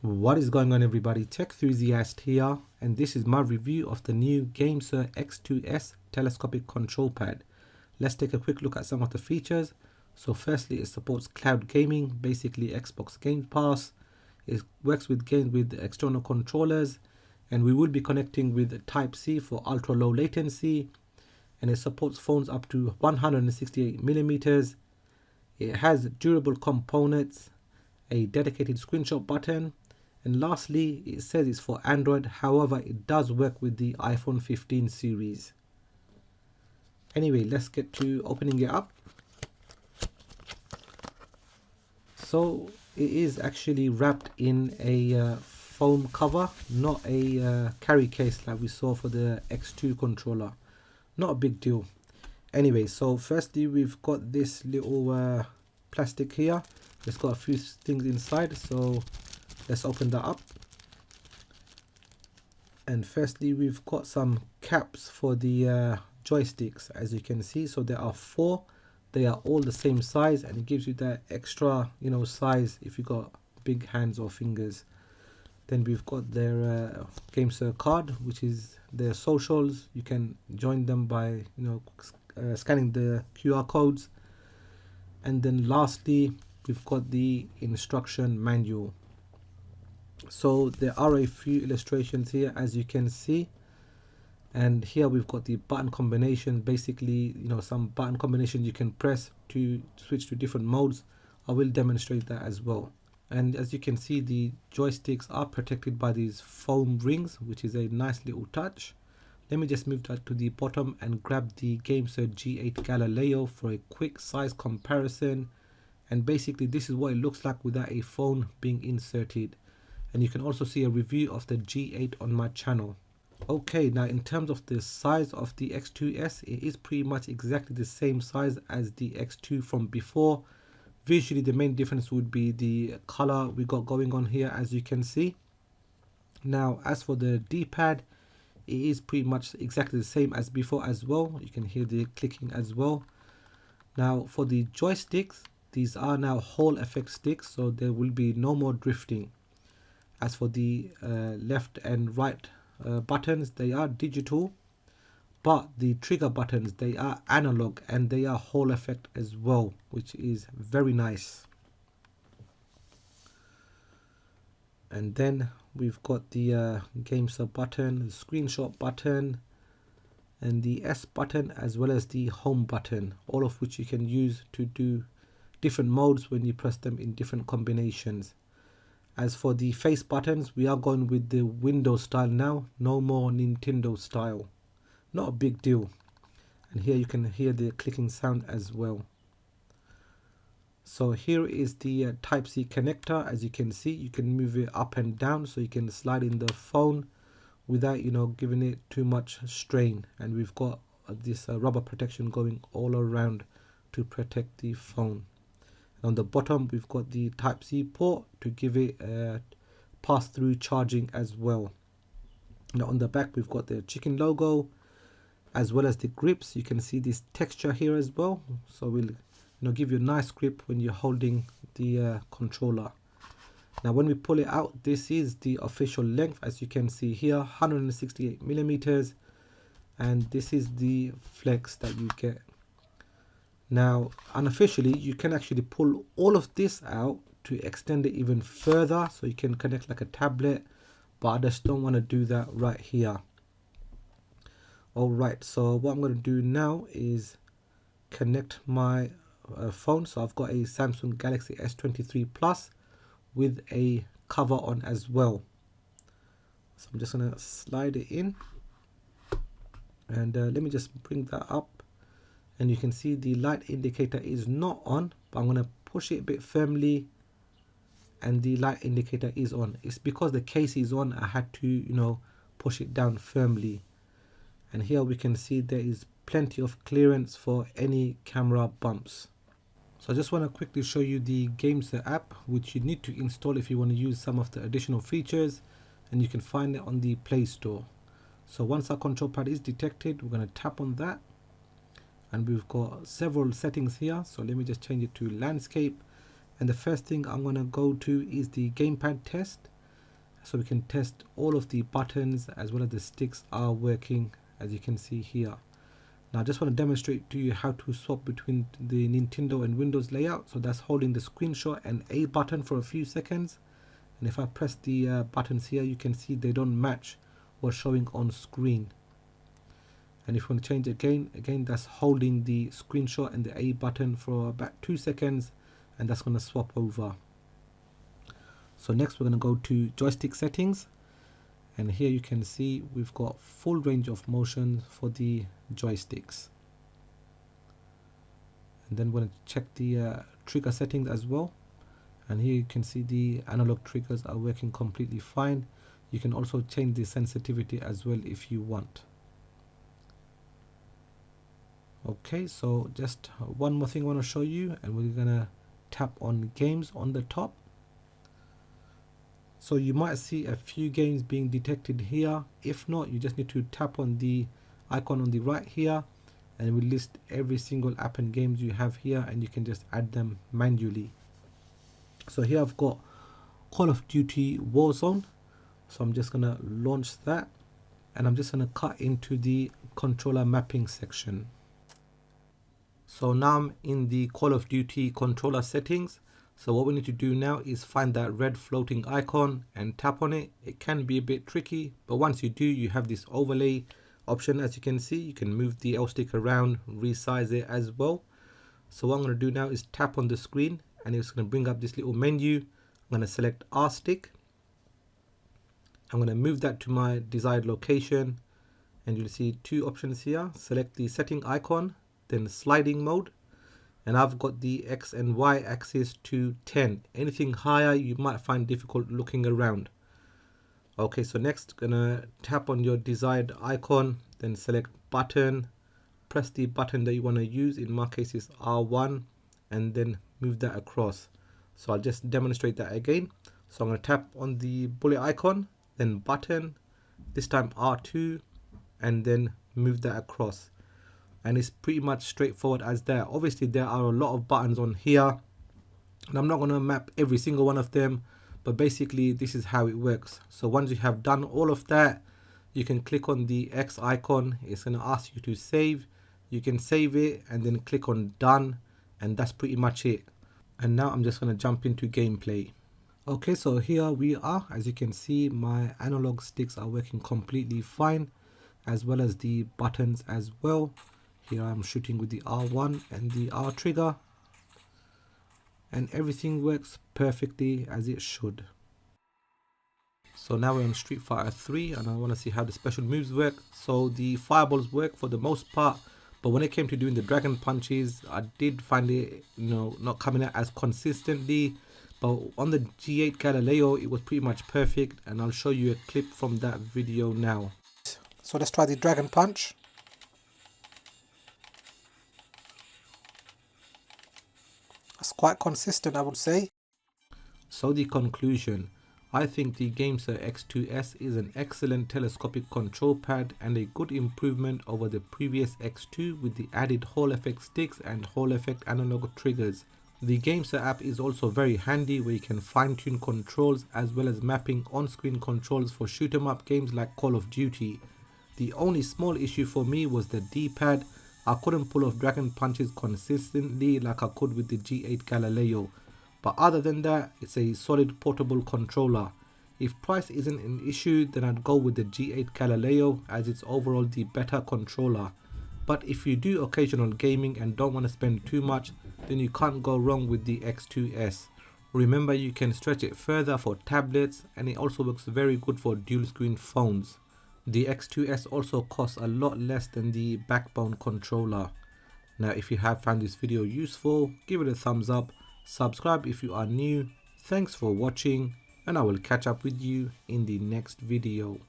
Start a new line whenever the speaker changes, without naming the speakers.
What is going on, everybody? Tech Enthusiast here, and this is my review of the new GameSir X2S telescopic control pad. Let's take a quick look at some of the features. So firstly, it supports cloud gaming, basically Xbox Game Pass. It works with games with external controllers, and we will be connecting with Type-C for ultra low latency, and it supports phones up to 168 millimeters. It has durable components, a dedicated screenshot button, and lastly, it says it's for Android. However, it does work with the iPhone 15 series. Anyway, let's get to opening it up. So it is actually wrapped in a foam cover, not a carry case like we saw for the X2 controller. Not a big deal. Anyway, so firstly we've got this little plastic here. It's got a few things inside, so let's open that up. And firstly, we've got some caps for the joysticks, as you can see. So there are 4. They are all the same size, and it gives you that extra, size if you got big hands or fingers. Then we've got their GameSir card, which is their socials. You can join them by, scanning the QR codes. And then lastly, we've got the instruction manual. So there are a few illustrations here, as you can see, and here we've got the button combination. Basically, some button combinations you can press to switch to different modes. I will demonstrate that as well. And as you can see, the joysticks are protected by these foam rings, which is a nice little touch. Let me just move that to the bottom and grab the GameSir G8 Galileo for a quick size comparison. And basically this is what it looks like without a phone being inserted. And you can also see a review of the G8 on my channel. Okay, now in terms of the size of the X2S, it is pretty much exactly the same size as the X2 from before. Visually, the main difference would be the color we got going on here, as you can see. Now, as for the D-pad, it is pretty much exactly the same as before as well. You can hear the clicking as well. Now, for the joysticks, these are now Hall effect sticks, so there will be no more drifting. As for the left and right buttons, they are digital, but the trigger buttons, they are analog, and they are Hall effect as well, which is very nice. And then we've got the GameSir button, the screenshot button, and the S button, as well as the home button, all of which you can use to do different modes when you press them in different combinations. As for the face buttons, we are going with the Windows style now, no more Nintendo style. Not a big deal. And here you can hear the clicking sound as well. So here is the Type-C connector. As you can see, you can move it up and down, so you can slide in the phone without, giving it too much strain. And we've got this rubber protection going all around to protect the phone. On the bottom, we've got the Type-C port to give it pass-through charging as well. Now on the back, we've got the chicken logo, as well as the grips. You can see this texture here as well, so we'll give you a nice grip when you're holding the controller. Now when we pull it out, this is the official length, as you can see here, 168 millimeters, and this is the flex that you get. Now, unofficially, you can actually pull all of this out to extend it even further, so you can connect like a tablet, but I just don't want to do that right here. Alright, so what I'm going to do now is connect my phone. So I've got a Samsung Galaxy S23 Plus with a cover on as well. So I'm just going to slide it in, and let me just bring that up. And you can see the light indicator is not on, but I'm going to push it a bit firmly, and the light indicator is on. It's because the case is on, I had to, push it down firmly. And here we can see there is plenty of clearance for any camera bumps. So I just want to quickly show you the GameSir app, which you need to install if you want to use some of the additional features, and you can find it on the Play Store. So once our control pad is detected, we're going to tap on that. And we've got several settings here, so let me just change it to landscape. And the first thing I'm going to go to is the gamepad test. so we can test all of the buttons as well as the sticks are working, as you can see here. Now I just want to demonstrate to you how to swap between the Nintendo and Windows layout. So that's holding the screenshot and A button for a few seconds, and if I press the buttons here, you can see they don't match what's showing on screen. And if you want to change again, that's holding the screenshot and the A button for about 2 seconds, and that's going to swap over. So next we're going to go to joystick settings, and here you can see we've got full range of motion for the joysticks. And then we're going to check the trigger settings as well, and here you can see the analog triggers are working completely fine. You can also change the sensitivity as well if you want. Okay, so just one more thing I want to show you, and we're gonna tap on games on the top. So you might see a few games being detected here. If not, you just need to tap on the icon on the right here, and it will list every single app and games you have here, and you can just add them manually. So here I've got Call of Duty Warzone, so I'm just gonna launch that, and I'm just gonna cut into the controller mapping section. So now I'm in the Call of Duty controller settings. So what we need to do now is find that red floating icon and tap on it. It can be a bit tricky, but once you do, you have this overlay option. As you can see, you can move the L stick around, resize it as well. So what I'm going to do now is tap on the screen, and it's going to bring up this little menu. I'm going to select R stick. I'm going to move that to my desired location, and you'll see 2 options here. Select the setting icon, then sliding mode, and I've got the X and Y axis to 10. Anything higher you might find difficult looking around. Okay, so next gonna tap on your desired icon, then select button, press the button that you want to use. In my case is R1, and then move that across. So I'll just demonstrate that again. So I'm going to tap on the bullet icon, then button, this time R2, and then move that across. And it's pretty much straightforward as that. Obviously there are a lot of buttons on here, and I'm not going to map every single one of them, but basically this is how it works. So once you have done all of that, you can click on the X icon. It's going to ask you to save. You can save it and then click on done, and that's pretty much it. And now I'm just going to jump into gameplay. Okay, so here we are. As you can see, my analog sticks are working completely fine, as well as the buttons as well. Here I'm shooting with the R1 and the R trigger, and everything works perfectly as it should. So now we're on Street Fighter 3, and I want to see how the special moves work. So the fireballs work for the most part, but when it came to doing the dragon punches, I did find it, not coming out as consistently. But on the G8 Galileo, it was pretty much perfect, and I'll show you a clip from that video now. So let's try the dragon punch. It's quite consistent, I would say. So the conclusion. I think the GameSir X2S is an excellent telescopic control pad and a good improvement over the previous X2 with the added Hall effect sticks and Hall effect analog triggers. The GameSir app is also very handy, where you can fine-tune controls as well as mapping on-screen controls for shoot-'em-up games like Call of Duty. The only small issue for me was the D-pad. I couldn't pull off dragon punches consistently like I could with the G8 Galileo. But other than that, it's a solid portable controller. If price isn't an issue, then I'd go with the G8 Galileo, as it's overall the better controller. But if you do occasional gaming and don't want to spend too much, then you can't go wrong with the X2S. Remember, you can stretch it further for tablets, and it also works very good for dual screen phones. The X2S also costs a lot less than the Backbone controller. Now if you have found this video useful, give it a thumbs up, subscribe if you are new. Thanks for watching, and I will catch up with you in the next video.